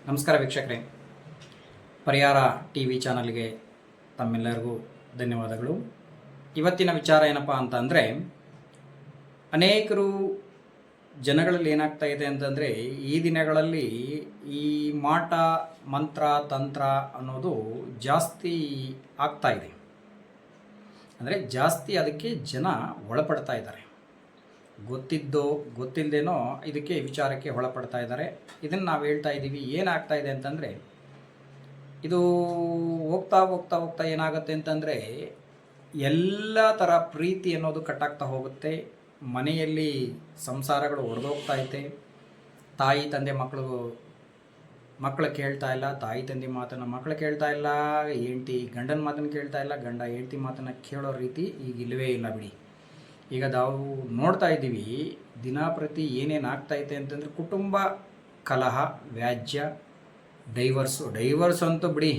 ನಮಸ್ಕಾರ ವೀಕ್ಷಕರೇ, ಪರಿಹಾರ ಟಿವಿ ಚಾನಲ್ಗೆ ತಮ್ಮೆಲ್ಲರಿಗೂ ಧನ್ಯವಾದಗಳು. ಇವತ್ತಿನ ವಿಚಾರ ಏನಪ್ಪ ಅಂತ ಅಂದರೆ, ಅನೇಕರು ಜನಗಳಲ್ಲಿ ಏನಾಗ್ತಾ ಇದೆ ಅಂತಂದರೆ, ಈ ದಿನಗಳಲ್ಲಿ ಈ ಮಾಟ ಮಂತ್ರ ತಂತ್ರ ಅನ್ನೋದು ಜಾಸ್ತಿ ಆಗ್ತಾ ಇದೆ. ಅಂದರೆ ಜಾಸ್ತಿ ಅದಕ್ಕೆ ಜನ ಒಳಪಡ್ತಾ ಇದ್ದಾರೆ. ಗೊತ್ತಿದ್ದೋ ಗೊತ್ತಿಲ್ಲದೇನೋ ಇದಕ್ಕೆ ವಿಚಾರಕ್ಕೆ ಒಳಪಡ್ತಾ ಇದ್ದಾರೆ. ಇದನ್ನು ನಾವು ಹೇಳ್ತಾ ಇದ್ದೀವಿ. ಏನಾಗ್ತಾ ಇದೆ ಅಂತಂದರೆ, ಇದು ಹೋಗ್ತಾ ಹೋಗ್ತಾ ಹೋಗ್ತಾ ಏನಾಗುತ್ತೆ ಅಂತಂದರೆ, ಎಲ್ಲ ಥರ ಪ್ರೀತಿ ಅನ್ನೋದು ಕಟ್ಟಾಗ್ತಾ ಹೋಗುತ್ತೆ. ಮನೆಯಲ್ಲಿ ಸಂಸಾರಗಳು ಒಡೆದೋಗ್ತಾ ಐತೆ. ತಾಯಿ ತಂದೆ ಮಕ್ಕಳು ಕೇಳ್ತಾ ಇಲ್ಲ, ತಾಯಿ ತಂದೆ ಮಾತನ್ನು ಮಕ್ಕಳು ಕೇಳ್ತಾ ಇಲ್ಲ, ಹೆಂಡತಿ ಗಂಡನ ಮಾತನ್ನು ಕೇಳ್ತಾ ಇಲ್ಲ, ಗಂಡ ಹೆಂಡತಿ ಮಾತನ್ನು ಕೇಳೋ ರೀತಿ ಈಗ ಇಲ್ಲವೇ ಇಲ್ಲ ಬಿಡಿ. ಈಗ ನಾವು ನೋಡ್ತಾ ಇದ್ದೀವಿ ದಿನಪ್ರತಿ ಏನೇನು ಆಗ್ತಾಯಿದೆ ಅಂತಂದರೆ, ಕುಟುಂಬ ಕಲಹ, ವ್ಯಾಜ್ಯ, ಡೈವರ್ಸ್ ಅಂತೂ ಬಿಡಿ.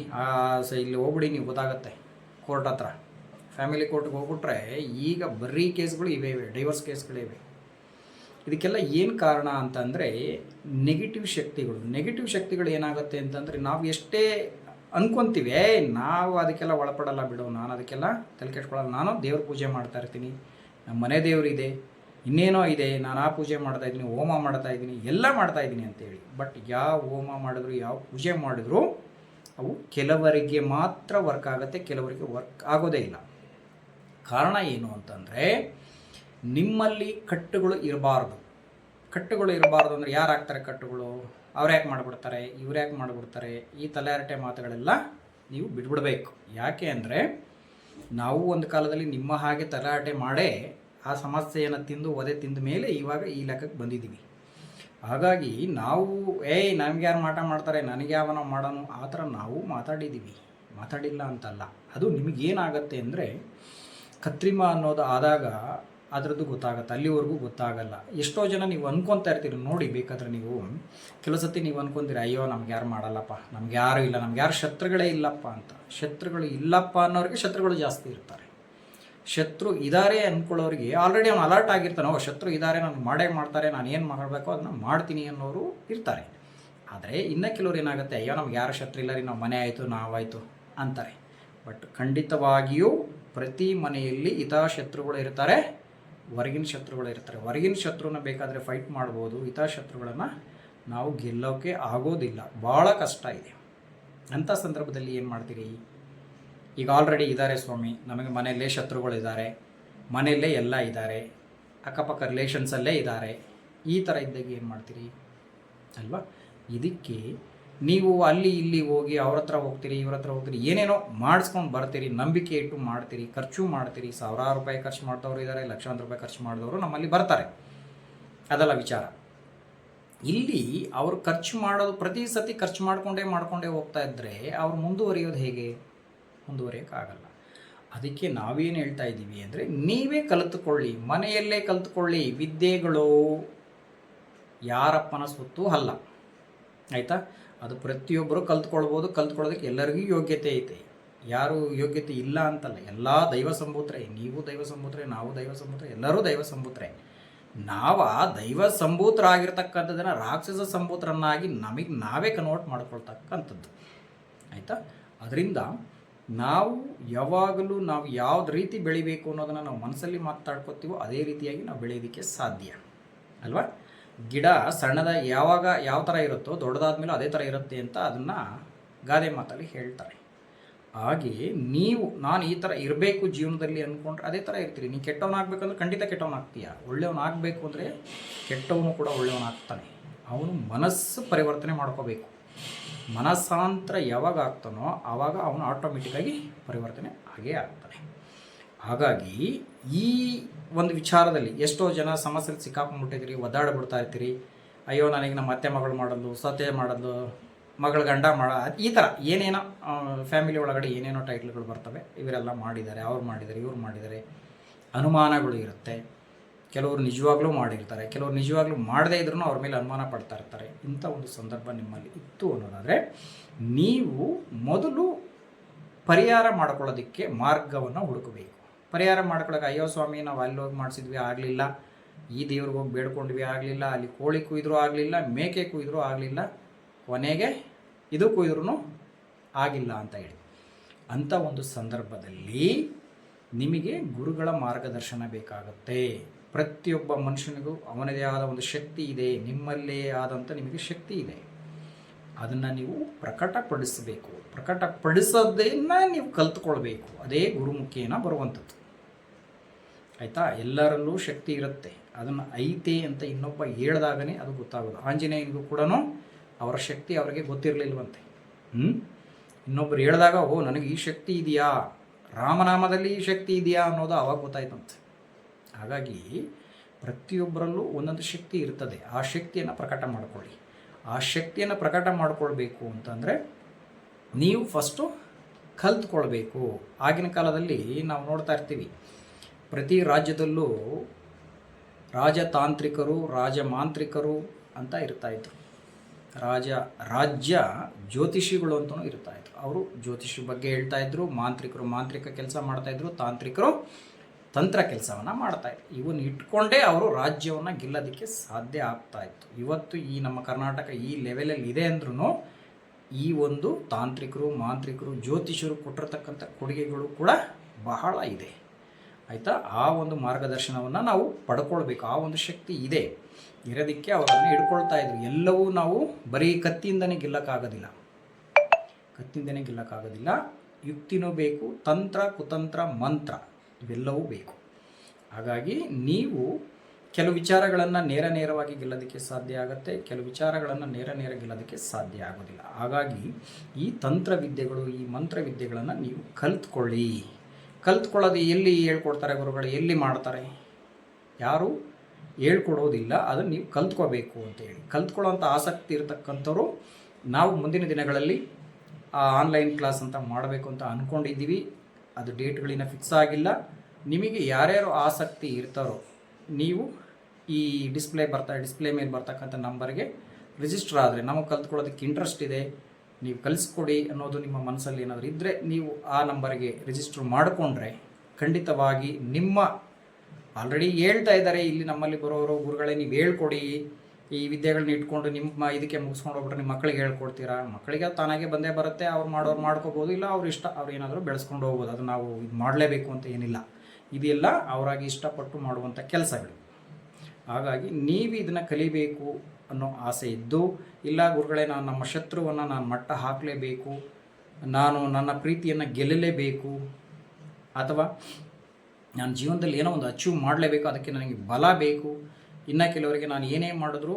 ಇಲ್ಲಿ ಹೋಗ್ಬಿಡಿ, ನೀವು ಗೊತ್ತಾಗುತ್ತೆ. ಕೋರ್ಟ್ ಹತ್ರ ಫ್ಯಾಮಿಲಿ ಕೋರ್ಟ್ಗೆ ಹೋಗ್ಬಿಟ್ರೆ ಈಗ ಬರೀ ಕೇಸ್ಗಳು ಇವೆ, ಡೈವರ್ಸ್ ಕೇಸ್ಗಳಿವೆ. ಇದಕ್ಕೆಲ್ಲ ಏನು ಕಾರಣ ಅಂತಂದರೆ, ನೆಗೆಟಿವ್ ಶಕ್ತಿಗಳು ಏನಾಗುತ್ತೆ ಅಂತಂದರೆ, ನಾವು ಎಷ್ಟೇ ಅಂದ್ಕೊತೀವಿ ನಾವು ಅದಕ್ಕೆಲ್ಲ ಒಳಪಡಲ್ಲ ಬಿಡು, ನಾನು ಅದಕ್ಕೆಲ್ಲ ತಲೆ ಕೆಡ್ಸ್ಕೊಳ್ಳಲ್ಲ, ನಾನು ದೇವ್ರ ಪೂಜೆ ಮಾಡ್ತಾ ಇರ್ತೀನಿ, ನಮ್ಮ ಮನೆ ದೇವರಿದೆ, ಇನ್ನೇನೋ ಇದೆ, ನಾನು ಆ ಪೂಜೆ ಮಾಡ್ತಾಯಿದ್ದೀನಿ, ಹೋಮ ಮಾಡ್ತಾಯಿದ್ದೀನಿ, ಎಲ್ಲ ಮಾಡ್ತಾಯಿದ್ದೀನಿ ಅಂತೇಳಿ. ಬಟ್ ಯಾವ ಹೋಮ ಮಾಡಿದ್ರು, ಯಾವ ಪೂಜೆ ಮಾಡಿದ್ರು ಅವು ಕೆಲವರಿಗೆ ಮಾತ್ರ ವರ್ಕ್ ಆಗುತ್ತೆ, ಕೆಲವರಿಗೆ ವರ್ಕ್ ಆಗೋದೇ ಇಲ್ಲ. ಕಾರಣ ಏನು ಅಂತಂದರೆ, ನಿಮ್ಮಲ್ಲಿ ಕಟ್ಟುಗಳು ಇರಬಾರ್ದು ಅಂದರೆ ಯಾರು ಆಗ್ತಾರೆ ಕಟ್ಟುಗಳು? ಅವ್ರು ಯಾಕೆ ಮಾಡಿಬಿಡ್ತಾರೆ, ಇವ್ರು ಯಾಕೆ ಮಾಡಿಬಿಡ್ತಾರೆ, ಈ ತಲೆಹರಟೆ ಮಾತುಗಳೆಲ್ಲ ನೀವು ಬಿಟ್ಬಿಡ್ಬೇಕು. ಯಾಕೆ ಅಂದರೆ, ನಾವು ಒಂದು ಕಾಲದಲ್ಲಿ ನಿಮ್ಮ ಹಾಗೆ ತಲೆಹರಟೆ ಮಾಡೇ ಆ ಸಮಸ್ಯೆಯನ್ನು ಒದೆ ತಿಂದ ಮೇಲೆ ಇವಾಗ ಈ ಲೆಕ್ಕಕ್ಕೆ ಬಂದಿದ್ದೀವಿ. ಹಾಗಾಗಿ ನಾವು ನಮ್ಗೆ ಯಾರು ಮಾಟ ಮಾಡ್ತಾರೆ, ನನಗೆ ಯಾವನೋ ಮಾಡೋನು, ಆ ಥರ ನಾವು ಮಾತಾಡಿಲ್ಲ ಅಂತಲ್ಲ. ಅದು ನಿಮಗೇನಾಗತ್ತೆ ಅಂದರೆ, ಕತ್ರಿಮ ಅನ್ನೋದು ಆದಾಗ ಅದರದ್ದು ಗೊತ್ತಾಗತ್ತೆ, ಅಲ್ಲಿವರೆಗೂ ಗೊತ್ತಾಗಲ್ಲ. ಎಷ್ಟೋ ಜನ ನೀವು ಅಂದ್ಕೊತಾ ಇರ್ತೀರಿ ನೋಡಿ, ಬೇಕಾದ್ರೆ ನೀವು ಕೆಲವು ಸತಿ ನೀವು ಅಂದ್ಕೊಂತೀರಿ, ಅಯ್ಯೋ ನಮ್ಗೆ ಯಾರು ಮಾಡಲ್ಲಪ್ಪ, ನಮ್ಗೆ ಯಾರು ಇಲ್ಲ, ನಮ್ಗೆ ಯಾರು ಶತ್ರುಗಳೇ ಇಲ್ಲಪ್ಪ ಅಂತ. ಶತ್ರುಗಳು ಇಲ್ಲಪ್ಪ ಅನ್ನೋರಿಗೆ ಶತ್ರುಗಳು ಜಾಸ್ತಿ ಇರ್ತಾರೆ. ಶತ್ರು ಇದ್ದಾರೆ ಅಂದ್ಕೊಳ್ಳೋರಿಗೆ ಆಲ್ರೆಡಿ ಅವ್ನು ಅಲರ್ಟ್ ಆಗಿರ್ತಾನೆ, ಶತ್ರು ಇದ್ದಾರೆ, ನನಗೆ ಮಾಡ್ತಾರೆ, ನಾನು ಏನು ಮಾಡಬೇಕು ಅದನ್ನು ಮಾಡ್ತೀನಿ ಅನ್ನೋರು ಇರ್ತಾರೆ. ಆದರೆ ಇನ್ನು ಕೆಲವ್ರು ಏನಾಗುತ್ತೆ, ಅಯ್ಯೋ ನಮ್ಗೆ ಯಾರು ಶತ್ರು ಇಲ್ಲ ರೀ, ನಾವು ಮನೆ ಆಯಿತು ನಾವಾಯಿತು ಅಂತಾರೆ. ಬಟ್ ಖಂಡಿತವಾಗಿಯೂ ಪ್ರತಿ ಮನೆಯಲ್ಲಿ ಶತ್ರುಗಳು ಇರ್ತಾರೆ, ಹೊರಗಿನ ಶತ್ರುಗಳು ಇರ್ತಾರೆ. ಹೊರಗಿನ ಶತ್ರುನ ಬೇಕಾದರೆ ಫೈಟ್ ಮಾಡ್ಬೋದು, ಶತ್ರುಗಳನ್ನು ನಾವು ಗೆಲ್ಲೋಕ್ಕೆ ಆಗೋದಿಲ್ಲ, ಭಾಳ ಕಷ್ಟ ಇದೆ. ಅಂಥ ಸಂದರ್ಭದಲ್ಲಿ ಏನು ಮಾಡ್ತೀರಿ? ಈಗ ಆಲ್ರೆಡಿ ಇದ್ದಾರೆ ಸ್ವಾಮಿ, ನಮಗೆ ಮನೆಯಲ್ಲೇ ಶತ್ರುಗಳಿದ್ದಾರೆ, ಮನೆಯಲ್ಲೇ ಎಲ್ಲ ಇದ್ದಾರೆ, ಅಕ್ಕಪಕ್ಕ ರಿಲೇಷನ್ಸಲ್ಲೇ ಇದ್ದಾರೆ, ಈ ಥರ ಇದ್ದಾಗ ಏನು ಮಾಡ್ತೀರಿ ಅಲ್ವಾ? ಇದಕ್ಕೆ ನೀವು ಅಲ್ಲಿ ಇಲ್ಲಿ ಹೋಗಿ ಅವ್ರ ಹತ್ರ ಹೋಗ್ತೀರಿ, ಇವ್ರ ಹತ್ರ ಹೋಗ್ತೀರಿ, ಏನೇನೋ ಮಾಡಿಸ್ಕೊಂಡು ಬರ್ತೀರಿ, ನಂಬಿಕೆ ಇಟ್ಟು ಮಾಡ್ತೀರಿ, ಖರ್ಚು ಮಾಡ್ತೀರಿ. ಸಾವಿರಾರು ರೂಪಾಯಿ ಖರ್ಚು ಮಾಡ್ದವರು ಇದ್ದಾರೆ, ಲಕ್ಷಾಂತರ ರೂಪಾಯಿ ಖರ್ಚು ಮಾಡಿದವರು ನಮ್ಮಲ್ಲಿ ಬರ್ತಾರೆ. ಅದಲ್ಲ ವಿಚಾರ. ಇಲ್ಲಿ ಅವರು ಖರ್ಚು ಮಾಡೋದು ಪ್ರತಿ ಸತಿ ಖರ್ಚು ಮಾಡ್ಕೊಂಡೇ ಹೋಗ್ತಾ ಇದ್ದರೆ ಅವ್ರು ಮುಂದುವರಿಯೋದು ಹೇಗೆ? ಮುಂದುವರಿಯೋಕ್ಕಾಗಲ್ಲ. ಅದಕ್ಕೆ ನಾವೇನು ಹೇಳ್ತಾ ಇದ್ದೀವಿ ಅಂದರೆ, ನೀವೇ ಕಲಿತುಕೊಳ್ಳಿ, ಮನೆಯಲ್ಲೇ ಕಲಿತುಕೊಳ್ಳಿ. ವಿದ್ಯೆಗಳು ಯಾರಪ್ಪನ ಸ್ವತ್ತು ಅಲ್ಲ, ಆಯಿತಾ? ಅದು ಪ್ರತಿಯೊಬ್ಬರು ಕಲ್ತ್ಕೊಳ್ಳೋದಕ್ಕೆ ಎಲ್ಲರಿಗೂ ಯೋಗ್ಯತೆ ಐತೆ. ಯಾರು ಯೋಗ್ಯತೆ ಇಲ್ಲ ಅಂತಲ್ಲ, ಎಲ್ಲ ದೈವ ಸಂಭೂತ್ರೆ. ನೀವು ದೈವ ಸಂಭೂತ್ರೆ, ನಾವು ದೈವ ಸಂಭೂತ್ರೆ, ಎಲ್ಲರೂ ದೈವ ಸಂಭೂತ್ರೆ. ದೈವ ಸಂಭೂತರಾಗಿರ್ತಕ್ಕಂಥದ್ದನ್ನು ರಾಕ್ಷಸ ಸಂಭೂತರನ್ನಾಗಿ ನಮಗೆ ನಾವೇ ಕನ್ವರ್ಟ್ ಮಾಡ್ಕೊಳ್ತಕ್ಕಂಥದ್ದು, ಆಯಿತಾ? ಅದರಿಂದ ನಾವು ಯಾವಾಗಲೂ ನಾವು ಯಾವ್ದು ರೀತಿ ಬೆಳಿಬೇಕು ಅನ್ನೋದನ್ನು ನಾವು ಮನಸ್ಸಲ್ಲಿ ಮಾತಾಡ್ಕೊತೀವೋ ಅದೇ ರೀತಿಯಾಗಿ ನಾವು ಬೆಳೆಯೋದಕ್ಕೆ ಸಾಧ್ಯ ಅಲ್ವಾ? ಗಿಡ ಸಣ್ಣದ ಯಾವ ಥರ ಇರುತ್ತೋ ದೊಡ್ಡದಾದ್ಮೇಲೆ ಅದೇ ಥರ ಇರುತ್ತೆ ಅಂತ ಅದನ್ನು ಗಾದೆ ಮಾತಲ್ಲಿ ಹೇಳ್ತಾರೆ. ಹಾಗೆ ನಾನು ಈ ಥರ ಇರಬೇಕು ಜೀವನದಲ್ಲಿ ಅಂದ್ಕೊಂಡ್ರೆ ಅದೇ ಥರ ಇರ್ತೀರಿ. ನೀನು ಕೆಟ್ಟವನಾಗಬೇಕಂದ್ರೆ ಖಂಡಿತ ಕೆಟ್ಟವನಾಗ್ತೀಯ. ಒಳ್ಳೆಯವನಾಗಬೇಕು ಅಂದರೆ ಕೆಟ್ಟವನು ಕೂಡ ಒಳ್ಳೆಯವನಾಗ್ತಾನೆ. ಅವನು ಮನಸ್ಸು ಪರಿವರ್ತನೆ ಮಾಡ್ಕೋಬೇಕು. ಮನಸ್ಸಾಂತರ ಯಾವಾಗ ಆಗ್ತಾನೋ ಆವಾಗ ಅವನು ಆಟೋಮೆಟಿಕ್ಕಾಗಿ ಪರಿವರ್ತನೆ ಆಗೇ ಆಗ್ತಾನೆ. ಹಾಗಾಗಿ ಈ ಒಂದು ವಿಚಾರದಲ್ಲಿ ಎಷ್ಟೋ ಜನ ಸಮಸ್ಯೆಗೆ ಸಿಕ್ಕಾಕೊಂಡ್ಬಿಟ್ಟಿದ್ದೀರಿ, ಒದ್ದಾಡ್ಬಿಡ್ತಾ ಇರ್ತೀರಿ. ಅಯ್ಯೋ ನನಗೆ ನಮ್ಮ ಅತ್ತೆ ಮಗಳು ಮಾಡೋದು, ಸೊಸೆ ಮಾಡೋದು, ಮಗಳ ಗಂಡ ಈ ಥರ ಏನೇನೋ ಫ್ಯಾಮಿಲಿ ಒಳಗಡೆ ಏನೇನೋ ಟೈಟ್ಲ್ಗಳು ಬರ್ತವೆ. ಇವರೆಲ್ಲ ಮಾಡಿದ್ದಾರೆ, ಅವ್ರು ಮಾಡಿದ್ದಾರೆ, ಇವ್ರು ಮಾಡಿದ್ದಾರೆ, ಅನುಮಾನಗಳು ಇರುತ್ತೆ. ಕೆಲವರು ನಿಜವಾಗ್ಲೂ ಮಾಡಿರ್ತಾರೆ, ಕೆಲವರು ನಿಜವಾಗ್ಲೂ ಮಾಡದೇ ಇದ್ರೂ ಅವ್ರ ಮೇಲೆ ಅನುಮಾನ ಪಡ್ತಾ ಇರ್ತಾರೆ. ಇಂಥ ಒಂದು ಸಂದರ್ಭ ನಿಮ್ಮಲ್ಲಿ ಇತ್ತು ಅನ್ನೋದಾದರೆ ನೀವು ಮೊದಲು ಪರಿಹಾರ ಮಾಡ್ಕೊಳ್ಳೋದಕ್ಕೆ ಮಾರ್ಗವನ್ನು ಹುಡುಕಬೇಕು. ಪರಿಹಾರ ಮಾಡ್ಕೊಳ್ಳೋಕೆ ಅಯ್ಯೋ ಸ್ವಾಮಿ ನಾವು ಅಲ್ಲಿ ಹೋಗಿ ಮಾಡಿಸಿದ್ವಿ ಆಗಲಿಲ್ಲ, ಈ ದೇವ್ರಿಗೆ ಹೋಗಿ ಬೇಡ್ಕೊಂಡ್ವಿ ಆಗಲಿಲ್ಲ, ಅಲ್ಲಿ ಕೋಳಿ ಕುಯ್ದರೂ ಆಗಲಿಲ್ಲ, ಮೇಕೆ ಕುಯ್ದರೂ ಆಗಲಿಲ್ಲ, ಕೊನೆಗೆ ಇದು ಕೊಯ್ದ್ರೂ ಆಗಿಲ್ಲ ಅಂತ ಹೇಳಿ. ಅಂಥ ಒಂದು ಸಂದರ್ಭದಲ್ಲಿ ನಿಮಗೆ ಗುರುಗಳ ಮಾರ್ಗದರ್ಶನ ಬೇಕಾಗುತ್ತೆ. ಪ್ರತಿಯೊಬ್ಬ ಮನುಷ್ಯನಿಗೂ ಅವನದೇ ಆದ ಒಂದು ಶಕ್ತಿ ಇದೆ, ನಿಮ್ಮಲ್ಲೇ ಆದಂಥ ನಿಮಗೆ ಶಕ್ತಿ ಇದೆ. ಅದನ್ನು ನೀವು ಪ್ರಕಟಪಡಿಸಬೇಕು. ಪ್ರಕಟಪಡಿಸೋದನ್ನು ನೀವು ಕಲ್ತ್ಕೊಳ್ಬೇಕು. ಅದೇ ಗುರುಮುಖೇನ ಬರುವಂಥದ್ದು. ಆಯಿತಾ? ಎಲ್ಲರಲ್ಲೂ ಶಕ್ತಿ ಇರುತ್ತೆ, ಅದನ್ನು ಐತೆ ಅಂತ ಇನ್ನೊಬ್ಬ ಹೇಳ್ದಾಗನೇ ಅದು ಗೊತ್ತಾಗೋದು. ಆಂಜನೇಯನಿಗೂ ಕೂಡ ಅವರ ಶಕ್ತಿ ಅವರಿಗೆ ಗೊತ್ತಿರಲಿಲ್ವಂತೆ. ಇನ್ನೊಬ್ಬರು ಹೇಳಿದಾಗ ಓ ನನಗೆ ಈ ಶಕ್ತಿ ಇದೆಯಾ, ರಾಮನಾಮದಲ್ಲಿ ಈ ಶಕ್ತಿ ಇದೆಯಾ ಅನ್ನೋದು ಆವಾಗ ಗೊತ್ತಾಯ್ತಂತೆ. ಹಾಗಾಗಿ ಪ್ರತಿಯೊಬ್ಬರಲ್ಲೂ ಒಂದೊಂದು ಶಕ್ತಿ ಇರ್ತದೆ. ಆ ಶಕ್ತಿಯನ್ನು ಪ್ರಕಟ ಮಾಡಿಕೊಳ್ಳಿ. ಆ ಶಕ್ತಿಯನ್ನು ಪ್ರಕಟ ಮಾಡಿಕೊಳ್ಬೇಕು ಅಂತಂದರೆ ನೀವು ಫಸ್ಟು ಕಲ್ತ್ಕೊಳ್ಬೇಕು. ಆಗಿನ ಕಾಲದಲ್ಲಿ ನಾವು ನೋಡ್ತಾ ಇರ್ತೀವಿ, ಪ್ರತಿ ರಾಜ್ಯದಲ್ಲೂ ರಾಜತಾಂತ್ರಿಕರು, ರಾಜಮಾಂತ್ರಿಕರು ಅಂತ ಇರ್ತಾಯಿದ್ರು. ರಾಜ್ಯ ಜ್ಯೋತಿಷಿಗಳು ಅಂತಲೂ ಇರ್ತಾಯಿದ್ರು. ಅವರು ಜ್ಯೋತಿಷಿ ಬಗ್ಗೆ ಹೇಳ್ತಾಯಿದ್ರು. ಮಾಂತ್ರಿಕರು ಮಾಂತ್ರಿಕ ಕೆಲಸ ಮಾಡ್ತಾಯಿದ್ರು, ತಾಂತ್ರಿಕರು ತಂತ್ರ ಕೆಲಸವನ್ನು ಮಾಡ್ತಾಯಿದ್ರು. ಇವನ್ನ ಇಟ್ಕೊಂಡೇ ಅವರು ರಾಜ್ಯವನ್ನು ಗೆಲ್ಲೋದಕ್ಕೆ ಸಾಧ್ಯ ಆಗ್ತಾಯಿತ್ತು. ಇವತ್ತು ಈ ನಮ್ಮ ಕರ್ನಾಟಕ ಈ ಲೆವೆಲಲ್ಲಿ ಇದೆ ಅಂದ್ರೂ ಈ ಒಂದು ತಾಂತ್ರಿಕರು, ಮಾಂತ್ರಿಕರು, ಜ್ಯೋತಿಷರು ಕೊಟ್ಟಿರ್ತಕ್ಕಂಥ ಕೊಡುಗೆಗಳು ಕೂಡ ಬಹಳ ಇದೆ. ಆಯಿತಾ? ಆ ಒಂದು ಮಾರ್ಗದರ್ಶನವನ್ನು ನಾವು ಪಡ್ಕೊಳ್ಬೇಕು. ಆ ಒಂದು ಶಕ್ತಿ ಇದೆ, ಇರೋದಕ್ಕೆ ಅವರನ್ನು ಹಿಡ್ಕೊಳ್ತಾ ಇದ್ರು. ಎಲ್ಲವೂ ನಾವು ಬರೀ ಕತ್ತಿಯಿಂದನೇ ಗೆಲ್ಲಕ್ಕಾಗೋದಿಲ್ಲ. ಯುಕ್ತಿನೂ ಬೇಕು, ತಂತ್ರ, ಕುತಂತ್ರ, ಮಂತ್ರ ಇವೆಲ್ಲವೂ ಬೇಕು. ಹಾಗಾಗಿ ನೀವು ಕೆಲವು ವಿಚಾರಗಳನ್ನು ನೇರವಾಗಿ ಗೆಲ್ಲೋದಕ್ಕೆ ಸಾಧ್ಯ ಆಗುತ್ತೆ, ಕೆಲವು ವಿಚಾರಗಳನ್ನು ನೇರ ಗೆಲ್ಲೋದಕ್ಕೆ ಸಾಧ್ಯ ಆಗೋದಿಲ್ಲ. ಹಾಗಾಗಿ ಈ ತಂತ್ರವಿದ್ಯೆಗಳು, ಈ ಮಂತ್ರವಿದ್ಯೆಗಳನ್ನು ನೀವು ಕಲ್ತ್ಕೊಳ್ಳೋದು ಎಲ್ಲಿ ಹೇಳ್ಕೊಡ್ತಾರೆ ಗುರುಗಳು, ಎಲ್ಲಿ ಮಾಡ್ತಾರೆ? ಯಾರು ಹೇಳ್ಕೊಡೋದಿಲ್ಲ. ಅದನ್ನು ನೀವು ಕಲ್ತ್ಕೋಬೇಕು ಅಂತೇಳಿ. ಕಲ್ತ್ಕೊಳ್ಳೋಂಥ ಆಸಕ್ತಿ ಇರತಕ್ಕಂಥವ್ರು ನಾವು ಮುಂದಿನ ದಿನಗಳಲ್ಲಿ ಆನ್ಲೈನ್ ಕ್ಲಾಸ್ ಅಂತ ಮಾಡಬೇಕು ಅಂತ ಅಂದ್ಕೊಂಡಿದ್ದೀವಿ. ಅದು ಡೇಟ್ಗಳಿನ ಫಿಕ್ಸ್ ಆಗಿಲ್ಲ. ನಿಮಗೆ ಯಾರ್ಯಾರು ಆಸಕ್ತಿ ಇರ್ತಾರೋ ನೀವು ಈ ಡಿಸ್ಪ್ಲೇ ಮೇಲೆ ಬರ್ತಕ್ಕಂಥ ನಂಬರ್ಗೆ ರಿಜಿಸ್ಟರ್ ಆದರೆ, ನಮಗೆ ಕಲ್ತ್ಕೊಳ್ಳೋದಕ್ಕೆ ಇಂಟ್ರೆಸ್ಟ್ ಇದೆ, ನೀವು ಕಲಿಸ್ಕೊಡಿ ಅನ್ನೋದು ನಿಮ್ಮ ಮನಸ್ಸಲ್ಲಿ ಏನಾದರೂ ಇದ್ದರೆ ನೀವು ಆ ನಂಬರ್ಗೆ ರಿಜಿಸ್ಟರ್ ಮಾಡಿಕೊಂಡ್ರೆ ಖಂಡಿತವಾಗಿ ನಿಮ್ಮ ಆಲ್ರೆಡಿ ಹೇಳ್ತಾ ಇದ್ದಾರೆ ಇಲ್ಲಿ ನಮ್ಮಲ್ಲಿ ಬರೋರು, ಗುರುಗಳೇ ನೀವು ಹೇಳ್ಕೊಡಿ, ಈ ವಿದ್ಯೆಗಳನ್ನ ಇಟ್ಕೊಂಡು ನಿಮ್ಮ ಇದಕ್ಕೆ ಮುಗಿಸ್ಕೊಂಡು ಹೋಗ್ಬಿಟ್ರೆ ನಿಮ್ಮ ಮಕ್ಕಳಿಗೆ ಹೇಳ್ಕೊಡ್ತೀರಾ? ಮಕ್ಕಳಿಗೆ ತಾನಾಗೆ ಬಂದೇ ಬರುತ್ತೆ, ಅವ್ರು ಮಾಡ್ಕೋಬೋದು, ಇಲ್ಲ ಅವ್ರು ಇಷ್ಟ, ಅವ್ರು ಏನಾದರೂ ಬೆಳೆಸ್ಕೊಂಡು ಹೋಗ್ಬೋದು. ಅದು ನಾವು ಇದು ಮಾಡಲೇಬೇಕು ಅಂತ ಏನಿಲ್ಲ. ಇದೆಲ್ಲ ಅವರಾಗಿ ಇಷ್ಟಪಟ್ಟು ಮಾಡುವಂಥ ಕೆಲಸಗಳು. ಹಾಗಾಗಿ ನೀವು ಇದನ್ನು ಕಲಿಬೇಕು ಅನ್ನೋ ಆಸೆ ಇದ್ದು, ಇಲ್ಲ ಗುರುಗಳೇ ನಾನು ನಮ್ಮ ಶತ್ರುವನ್ನು ನಾನು ಮಟ್ಟ ಹಾಕಲೇಬೇಕು, ನಾನು ನನ್ನ ಪ್ರೀತಿಯನ್ನು ಗೆಲ್ಲಲೇಬೇಕು, ಅಥವಾ ನಾನು ಜೀವನದಲ್ಲಿ ಏನೋ ಒಂದು ಅಚೀವ್ ಮಾಡಲೇಬೇಕು, ಅದಕ್ಕೆ ನನಗೆ ಬಲ ಬೇಕು, ಇನ್ನು ಕೆಲವರಿಗೆ ನಾನು ಏನೇ ಮಾಡಿದ್ರೂ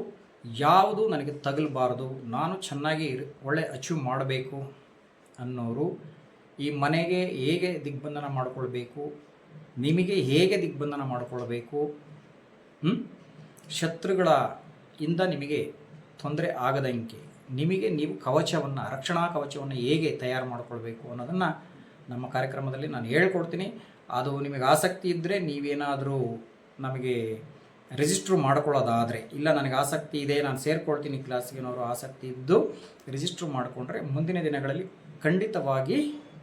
ಯಾವುದು ನನಗೆ ತಗಲಬಾರ್ದು, ನಾನು ಚೆನ್ನಾಗಿ ಒಳ್ಳೆ ಅಚೀವ್ ಮಾಡಬೇಕು ಅನ್ನೋರು ಈ ಮನೆಗೆ ಹೇಗೆ ದಿಗ್ಬಂಧನ ಮಾಡಿಕೊಳ್ಬೇಕು, ನಿಮಗೆ ಹೇಗೆ ದಿಗ್ಬಂಧನ ಮಾಡಿಕೊಳ್ಬೇಕು, ಶತ್ರುಗಳ ಇಂದ ನಿಮಗೆ ತೊಂದರೆ ಆಗದಂಗೆ ನಿಮಗೆ ನೀವು ಕವಚವನ್ನು, ರಕ್ಷಣಾ ಕವಚವನ್ನು ಹೇಗೆ ತಯಾರು ಮಾಡಿಕೊಳ್ಬೇಕು ಅನ್ನೋದನ್ನು ನಮ್ಮ ಕಾರ್ಯಕ್ರಮದಲ್ಲಿ ನಾನು ಹೇಳ್ಕೊಡ್ತೀನಿ. ಅದು ನಿಮಗೆ ಆಸಕ್ತಿ ಇದ್ದರೆ ನೀವೇನಾದರೂ ನಮಗೆ ರಿಜಿಸ್ಟ್ರು ಮಾಡ್ಕೊಳ್ಳೋದಾದರೆ, ಇಲ್ಲ ನನಗೆ ಆಸಕ್ತಿ ಇದೆ ನಾನು ಸೇರಿಕೊಳ್ತೀನಿ ಕ್ಲಾಸ್ಗೆ ಅನ್ನೋರು ಆಸಕ್ತಿ ಇದ್ದು ರಿಜಿಸ್ಟ್ರು ಮಾಡಿಕೊಂಡ್ರೆ ಮುಂದಿನ ದಿನಗಳಲ್ಲಿ ಖಂಡಿತವಾಗಿ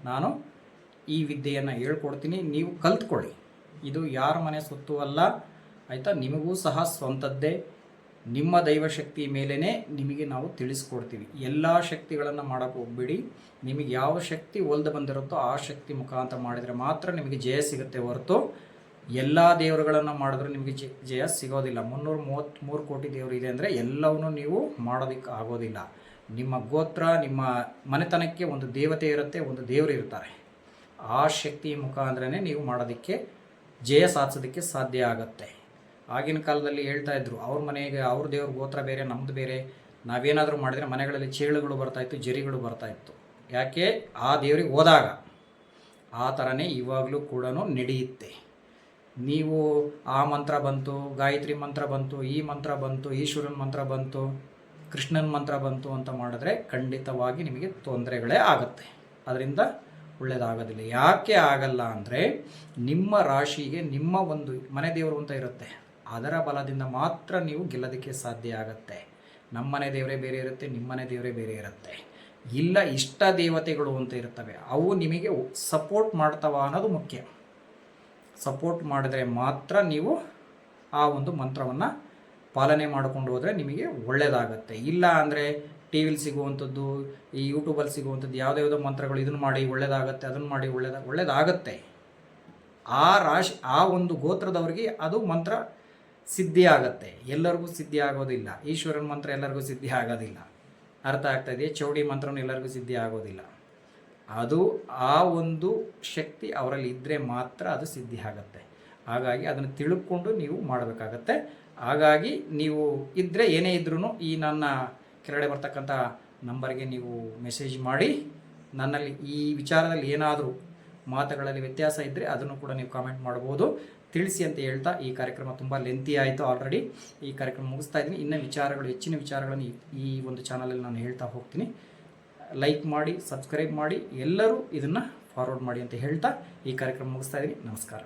ನಾನು ಈ ವಿದ್ಯೆಯನ್ನು ಹೇಳ್ಕೊಡ್ತೀನಿ. ನೀವು ಕಲ್ತ್ಕೊಳ್ಳಿ. ಇದು ಯಾರ ಮನೆ ಸೊತ್ತು ಅಲ್ಲ, ಆಯಿತಾ? ನಿಮಗೂ ಸಹ ಸ್ವಂತದ್ದೇ. ನಿಮ್ಮ ದೈವಶಕ್ತಿ ಮೇಲೇ ನಿಮಗೆ ನಾವು ತಿಳಿಸ್ಕೊಡ್ತೀವಿ. ಎಲ್ಲ ಶಕ್ತಿಗಳನ್ನು ಮಾಡೋಕ್ಕೆ ಹೋಗ್ಬೇಡಿ. ನಿಮಗೆ ಯಾವ ಶಕ್ತಿ ಒಲ್ದು ಬಂದಿರುತ್ತೋ ಆ ಶಕ್ತಿ ಮುಖಾಂತರ ಮಾಡಿದರೆ ಮಾತ್ರ ನಿಮಗೆ ಜಯ ಸಿಗುತ್ತೆ ಹೊರತು ಎಲ್ಲ ದೇವರುಗಳನ್ನು ಮಾಡಿದ್ರೂ ನಿಮಗೆ ಜಯ ಸಿಗೋದಿಲ್ಲ. 333 ಕೋಟಿ ದೇವರು ಇದೆ ಅಂದರೆ ಎಲ್ಲವನ್ನೂ ನೀವು ಮಾಡೋದಕ್ಕೆ ಆಗೋದಿಲ್ಲ. ನಿಮ್ಮ ಗೋತ್ರ, ನಿಮ್ಮ ಮನೆತನಕ್ಕೆ ಒಂದು ದೇವತೆ ಇರುತ್ತೆ, ಒಂದು ದೇವರು ಇರ್ತಾರೆ. ಆ ಶಕ್ತಿ ಮುಖಾಂತರನೇ ನೀವು ಮಾಡೋದಕ್ಕೆ ಜಯ ಸಾಧಿಸೋದಕ್ಕೆ ಸಾಧ್ಯ ಆಗುತ್ತೆ. ಆಗಿನ ಕಾಲದಲ್ಲಿ ಹೇಳ್ತಾ ಇದ್ರು, ಅವ್ರ ಮನೆಗೆ ಅವ್ರ ದೇವ್ರ ಗೋತ್ರ ಬೇರೆ, ನಮ್ಮದು ಬೇರೆ. ನಾವೇನಾದರೂ ಮಾಡಿದರೆ ಮನೆಗಳಲ್ಲಿ ಚೇಳುಗಳು ಬರ್ತಾಯಿತ್ತು, ಜರಿಗಳು ಬರ್ತಾಯಿತ್ತು. ಯಾಕೆ? ಆ ದೇವರಿಗೆ ಹೋದಾಗ. ಆ ಥರನೇ ಇವಾಗಲೂ ಕೂಡ ನಡೆಯುತ್ತೆ. ನೀವು ಆ ಮಂತ್ರ ಬಂತು, ಗಾಯತ್ರಿ ಮಂತ್ರ ಬಂತು, ಈ ಮಂತ್ರ ಬಂತು, ಈಶ್ವರನ ಮಂತ್ರ ಬಂತು, ಕೃಷ್ಣನ ಮಂತ್ರ ಬಂತು ಅಂತ ಮಾಡಿದ್ರೆ ಖಂಡಿತವಾಗಿ ನಿಮಗೆ ತೊಂದರೆಗಳೇ ಆಗುತ್ತೆ. ಅದರಿಂದ ಒಳ್ಳೆಯದಾಗೋದಿಲ್ಲ. ಯಾಕೆ ಆಗಲ್ಲ ಅಂದರೆ ನಿಮ್ಮ ರಾಶಿಗೆ ನಿಮ್ಮ ಒಂದು ಮನೆ ದೇವರು ಅಂತ ಇರುತ್ತೆ, ಅದರ ಬಲದಿಂದ ಮಾತ್ರ ನೀವು ಗೆಲ್ಲೋದಕ್ಕೆ ಸಾಧ್ಯ ಆಗುತ್ತೆ. ನಮ್ಮನೆ ದೇವರೇ ಬೇರೆ ಇರುತ್ತೆ, ನಿಮ್ಮನೆ ದೇವರೇ ಬೇರೆ ಇರುತ್ತೆ. ಇಲ್ಲ ಇಷ್ಟ ದೇವತೆಗಳು ಅಂತ ಇರ್ತವೆ, ಅವು ನಿಮಗೆ ಸಪೋರ್ಟ್ ಮಾಡ್ತವ ಅನ್ನೋದು ಮುಖ್ಯ. ಸಪೋರ್ಟ್ ಮಾಡಿದ್ರೆ ಮಾತ್ರ ನೀವು ಆ ಒಂದು ಮಂತ್ರವನ್ನು ಪಾಲನೆ ಮಾಡಿಕೊಂಡು ಹೋದರೆ ನಿಮಗೆ ಒಳ್ಳೆಯದಾಗತ್ತೆ. ಇಲ್ಲ ಅಂದರೆ ಟಿ ವಿಲಿ ಸಿಗುವಂಥದ್ದು, ಈ ಯೂಟ್ಯೂಬಲ್ಲಿ ಸಿಗುವಂಥದ್ದು ಯಾವುದ್ಯಾವುದೋ ಮಂತ್ರಗಳು, ಇದನ್ನು ಮಾಡಿ ಒಳ್ಳೆಯದಾಗತ್ತೆ, ಅದನ್ನು ಮಾಡಿ ಒಳ್ಳೆಯದಾಗತ್ತೆ. ಆ ಒಂದು ಗೋತ್ರದವರಿಗೆ ಅದು ಮಂತ್ರ ಸಿದ್ಧಿ ಆಗತ್ತೆ. ಎಲ್ಲರಿಗೂ ಸಿದ್ಧಿ ಆಗೋದಿಲ್ಲ. ಈಶ್ವರನ ಮಂತ್ರ ಎಲ್ಲರಿಗೂ ಸಿದ್ಧಿ ಆಗೋದಿಲ್ಲ. ಅರ್ಥ ಆಗ್ತಾ ಇದೆಯಾ? ಚೌಡಿ ಮಂತ್ರನೂ ಎಲ್ಲರಿಗೂ ಸಿದ್ಧಿ ಆಗೋದಿಲ್ಲ. ಅದು ಆ ಒಂದು ಶಕ್ತಿ ಅವರಲ್ಲಿ ಇದ್ದರೆ ಮಾತ್ರ ಅದು ಸಿದ್ಧಿ ಆಗತ್ತೆ. ಹಾಗಾಗಿ ಅದನ್ನು ತಿಳ್ಕೊಂಡು ನೀವು ಮಾಡಬೇಕಾಗತ್ತೆ. ಹಾಗಾಗಿ ನೀವು ಇದ್ದರೆ ಏನೇ ಇದ್ರೂ ಈ ನನ್ನ ಕೆಳಗಡೆ ಬರ್ತಕ್ಕಂಥ ನಂಬರ್ಗೆ ನೀವು ಮೆಸೇಜ್ ಮಾಡಿ, ನನ್ನಲ್ಲಿ ಈ ವಿಚಾರದಲ್ಲಿ ಏನಾದರೂ ಮಾತುಗಳಲ್ಲಿ ವ್ಯತ್ಯಾಸ ಇದ್ದರೆ ಅದನ್ನು ಕೂಡ ನೀವು ಕಾಮೆಂಟ್ ಮಾಡ್ಬೋದು, ತಿಳಿಸಿ ಅಂತ ಹೇಳ್ತಾ ಈ ಕಾರ್ಯಕ್ರಮ ತುಂಬ ಲೆಂತಿ ಆಯಿತು. ಆಲ್ರೆಡಿ ಈ ಕಾರ್ಯಕ್ರಮ ಮುಗಿಸ್ತಾ ಇದ್ದೀನಿ. ಇನ್ನೂ ಹೆಚ್ಚಿನ ವಿಚಾರಗಳನ್ನು ಈ ಒಂದು ಚಾನಲಲ್ಲಿ ನಾನು ಹೇಳ್ತಾ ಹೋಗ್ತೀನಿ. ಲೈಕ್ ಮಾಡಿ, ಸಬ್ಸ್ಕ್ರೈಬ್ ಮಾಡಿ, ಎಲ್ಲರೂ ಇದನ್ನು ಫಾರ್ವರ್ಡ್ ಮಾಡಿ ಅಂತ ಹೇಳ್ತಾ ಈ ಕಾರ್ಯಕ್ರಮ ಮುಗಿಸ್ತಾ ಇದ್ದೀನಿ. ನಮಸ್ಕಾರ.